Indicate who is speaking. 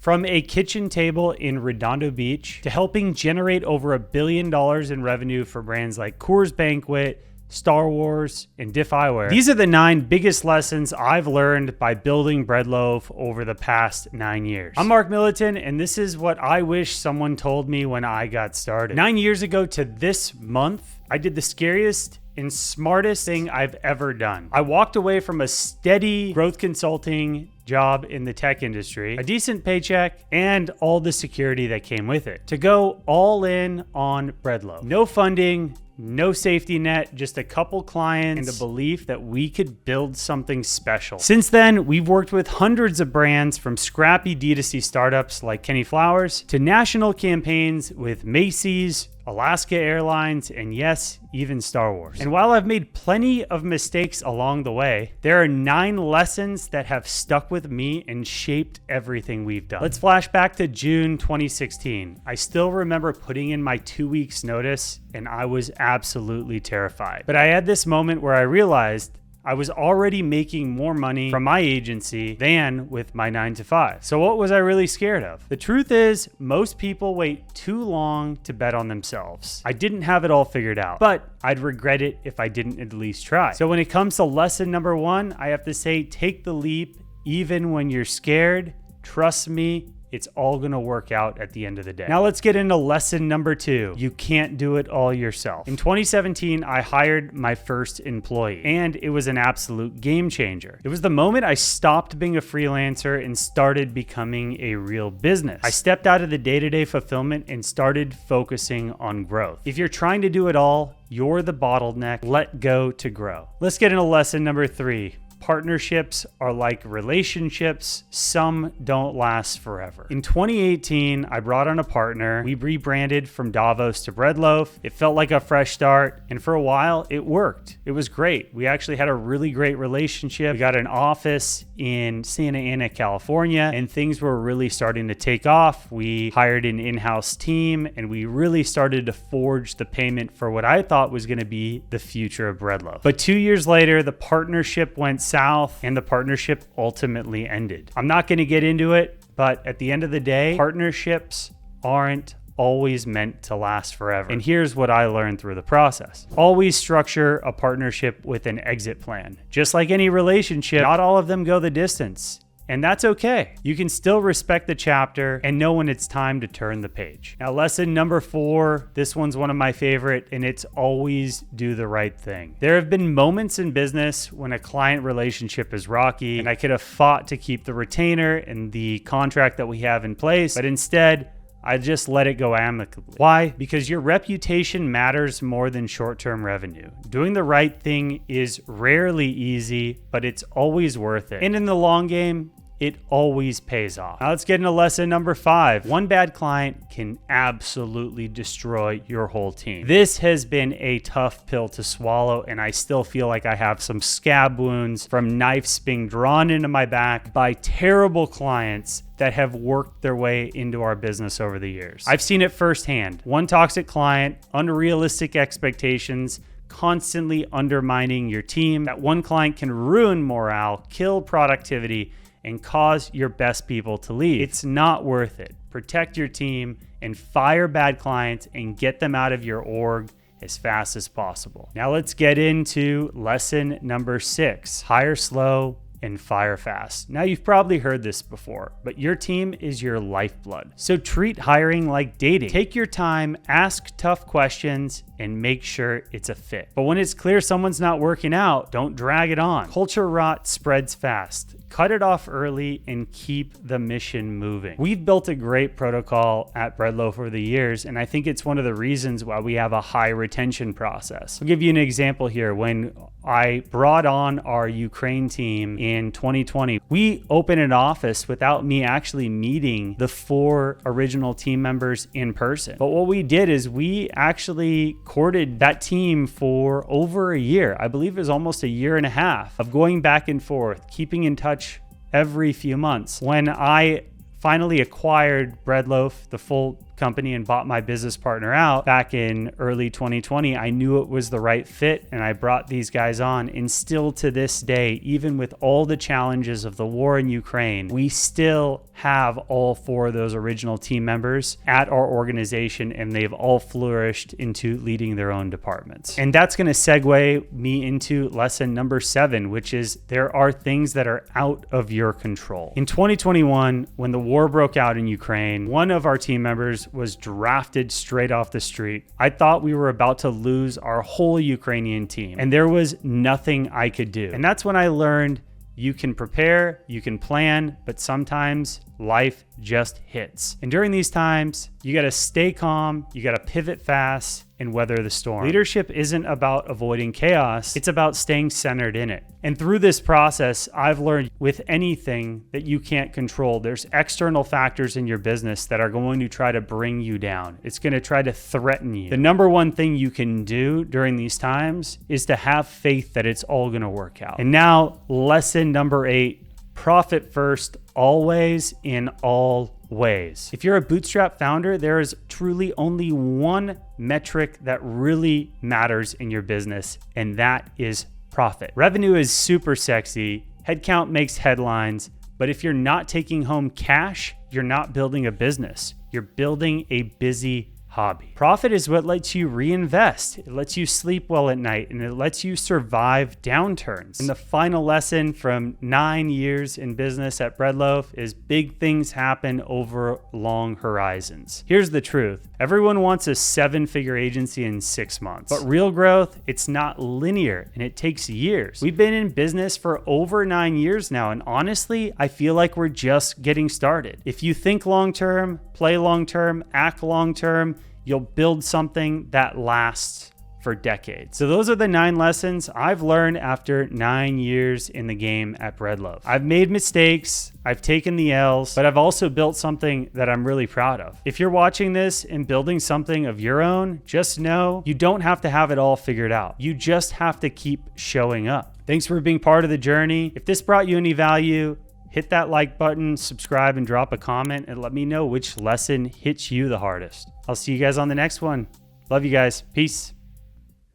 Speaker 1: From a kitchen table in Redondo Beach to helping generate over $1 billion in revenue for brands like Coors Banquet, Star Wars, and Diff Eyewear. These are the 9 biggest lessons I've learned by building Bread Loaf over the past 9 years. I'm Mark Milliton, and this is what I wish someone told me when I got started. 9 years ago to this month, I did the scariest and smartest thing I've ever done. I walked away from a steady growth consulting job in the tech industry, a decent paycheck, and all the security that came with it, to go all in on Bread Loaf. No funding, no safety net, just a couple clients and a belief that we could build something special. Since then, we've worked with hundreds of brands, from scrappy D2C startups like Kenny Flowers to national campaigns with Macy's, Alaska Airlines, and yes, even Star Wars. And while I've made plenty of mistakes along the way, there are 9 lessons that have stuck with me and shaped everything we've done. Let's flash back to June 2016. I still remember putting in my 2 weeks notice, and I was absolutely terrified. But I had this moment where I realized I was already making more money from my agency than with my 9 to 5. So what was I really scared of? The truth is, most people wait too long to bet on themselves. I didn't have it all figured out, but I'd regret it if I didn't at least try. So when it comes to lesson number 1, I have to say, take the leap even when you're scared. Trust me, it's all gonna work out at the end of the day. Now let's get into lesson number 2. You can't do it all yourself. In 2017, I hired my first employee, and it was an absolute game changer. It was the moment I stopped being a freelancer and started becoming a real business. I stepped out of the day-to-day fulfillment and started focusing on growth. If you're trying to do it all, you're the bottleneck. Let go to grow. Let's get into lesson number 3. Partnerships are like relationships. Some don't last forever. In 2018, I brought on a partner. We rebranded from Davos to Bread Loaf. It felt like a fresh start, and for a while, it worked. It was great. We actually had a really great relationship. We got an office in Santa Ana, California, and things were really starting to take off. We hired an in-house team, and we really started to forge the payment for what I thought was going to be the future of Bread Loaf. But 2 years later, the partnership went south, and the partnership ultimately ended. I'm not going to get into it, but at the end of the day, partnerships aren't always meant to last forever. And here's what I learned through the process. Always structure a partnership with an exit plan. Just like any relationship, not all of them go the distance. And that's okay. You can still respect the chapter and know when it's time to turn the page. Now, lesson number 4, this one's one of my favorite, and it's always do the right thing. There have been moments in business when a client relationship is rocky, and I could have fought to keep the retainer and the contract that we have in place, but instead, I just let it go amicably. Why? Because your reputation matters more than short-term revenue. Doing the right thing is rarely easy, but it's always worth it. And in the long game, it always pays off. Now let's get into lesson number 5. One bad client can absolutely destroy your whole team. This has been a tough pill to swallow, and I still feel like I have some scab wounds from knives being drawn into my back by terrible clients that have worked their way into our business over the years. I've seen it firsthand. One toxic client, unrealistic expectations, constantly undermining your team. That one client can ruin morale, kill productivity, and cause your best people to leave. It's not worth it. Protect your team and fire bad clients and get them out of your org as fast as possible. Now let's get into lesson number 6. Hire slow and fire fast. Now you've probably heard this before, but your team is your lifeblood. So treat hiring like dating. Take your time, ask tough questions, and make sure it's a fit. But when it's clear someone's not working out, don't drag it on. Culture rot spreads fast. Cut it off early and keep the mission moving. We've built a great protocol at Bread Loaf over the years, and I think it's one of the reasons why we have a high retention process. I'll give you an example here. When I brought on our Ukraine team in 2020, we opened an office without me actually meeting the 4 original team members in person. But what we did is we actually courted that team for over a year. I believe it was almost a year and a half of going back and forth, keeping in touch every few months. When I finally acquired Bread Loaf, the full company and bought my business partner out back in early 2020, I knew it was the right fit, and I brought these guys on. And still to this day, even with all the challenges of the war in Ukraine, we still have all 4 of those original team members at our organization, and they've all flourished into leading their own departments. And that's going to segue me into lesson number 7, which is there are things that are out of your control. In 2021, when the war broke out in Ukraine, one of our team members was drafted straight off the street. I thought we were about to lose our whole Ukrainian team, and there was nothing I could do. And that's when I learned you can prepare, you can plan, but sometimes life just hits. And during these times, you got to stay calm, you got to pivot fast and weather the storm. Leadership isn't about avoiding chaos, it's about staying centered in it. And through this process, I've learned with anything that you can't control, there's external factors in your business that are going to try to bring you down. It's going to try to threaten you. The number one thing you can do during these times is to have faith that it's all going to work out. And now, lesson number 8, profit first, always, in all ways. If you're a bootstrap founder, there is truly only one metric that really matters in your business, and that is profit. Revenue is super sexy. Headcount makes headlines, but if you're not taking home cash, you're not building a business. You're building a busy hobby. Profit is what lets you reinvest. It lets you sleep well at night, and it lets you survive downturns. And the final lesson from 9 years in business at Bread Loaf is big things happen over long horizons. Here's the truth. Everyone wants a 7-figure agency in 6 months, but real growth, it's not linear and it takes years. We've been in business for over 9 years now, and honestly, I feel like we're just getting started. If you think long-term, play long-term, act long-term, you'll build something that lasts for decades. So those are the 9 lessons I've learned after 9 years in the game at Bread Loaf. I've made mistakes, I've taken the L's, but I've also built something that I'm really proud of. If you're watching this and building something of your own, just know you don't have to have it all figured out. You just have to keep showing up. Thanks for being part of the journey. If this brought you any value, hit that like button, subscribe, and drop a comment, and let me know which lesson hits you the hardest. I'll see you guys on the next one. Love you guys. Peace.